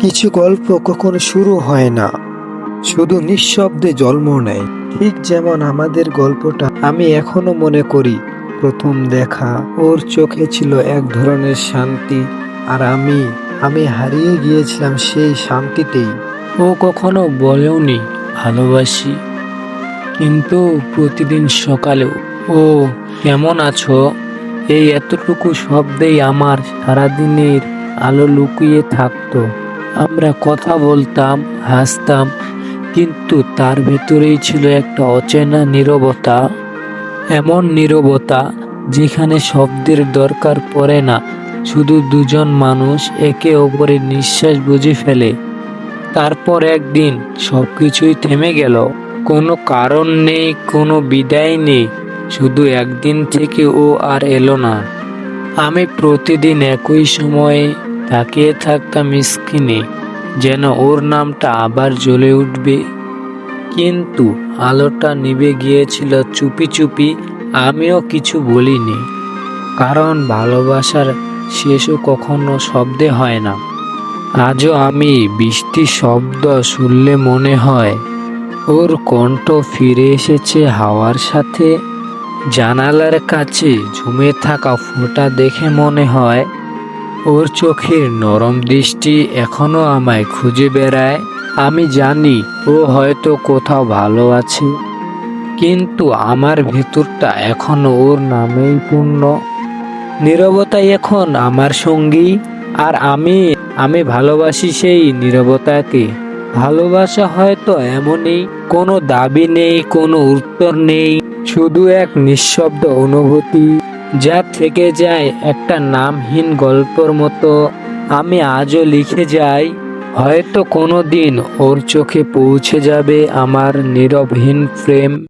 কিছু গল্প কখনো শুরু হয় না, শুধু নিঃশব্দে জন্ম নেয়। ঠিক যেমন আমাদের গল্পটা। আমি এখনো মনে করি প্রথম দেখা, ওর চোখে ছিল এক ধরনের শান্তি, আর আমি হারিয়ে গিয়েছিলাম সেই শান্তিতেই। ও কখনো বলেওনি ভালোবাসি, কিন্তু প্রতিদিন সকালেও ও কেমন আছো, এই এতটুকু শব্দেই আমার সারাদিনের আলো লুকিয়ে থাকতো। আমরা কথা বলতাম, হাসতাম, কিন্তু তার ভেতরেই ছিল একটা অচেনা নীরবতা। এমন নীরবতা যেখানে শব্দের দরকার পড়ে না, শুধু দুজন মানুষ একে অপরের নিঃশ্বাস বুঝে ফেলে। তারপর একদিন সবকিছুই থেমে গেল। কোনো কারণ নেই, কোনো বিদায় নেই, শুধু একদিন থেকে ও আর এলো না। আমি প্রতিদিন একই সময়ে তাকিয়ে থাকতাম স্ক্রিনে, যেন ওর নামটা আবার জ্বলে উঠবে। কিন্তু আলোটা নিভে গিয়েছিল চুপি চুপি। আমিও কিছু বলিনি, কারণ ভালোবাসার শেষও কখনো শব্দে হয় না। আজও আমি বৃষ্টির শব্দ শুনলে মনে হয় ওর কণ্ঠ ফিরে এসেছে হাওয়ার সাথে। জানালার কাছে ঝুমে থাকা ফোঁটা দেখে মনে হয় ওর চোখের নরম দৃষ্টি এখনো আমায় খুঁজে বেড়ায়। আমি জানি ও হয়তো কোথাও ভালো আছে, কিন্তু আমার ভেতরটা এখনো ওর নামেই পূর্ণ। নীরবতাই এখন আমার সঙ্গী, আর আমি ভালোবাসি সেই নীরবতাকে। ভালোবাসা হয়তো এমনই, কোনো দাবি নেই, কোনো উত্তর নেই, শুধু এক নিঃশব্দ অনুভূতি যা থেকে যায় একটা নামহীন গল্পর মতো। আমি আজও লিখে যাই, হয়তো কোনো দিন ওর চোখে পৌঁছে যাবে আমার নীরবহীন প্রেম।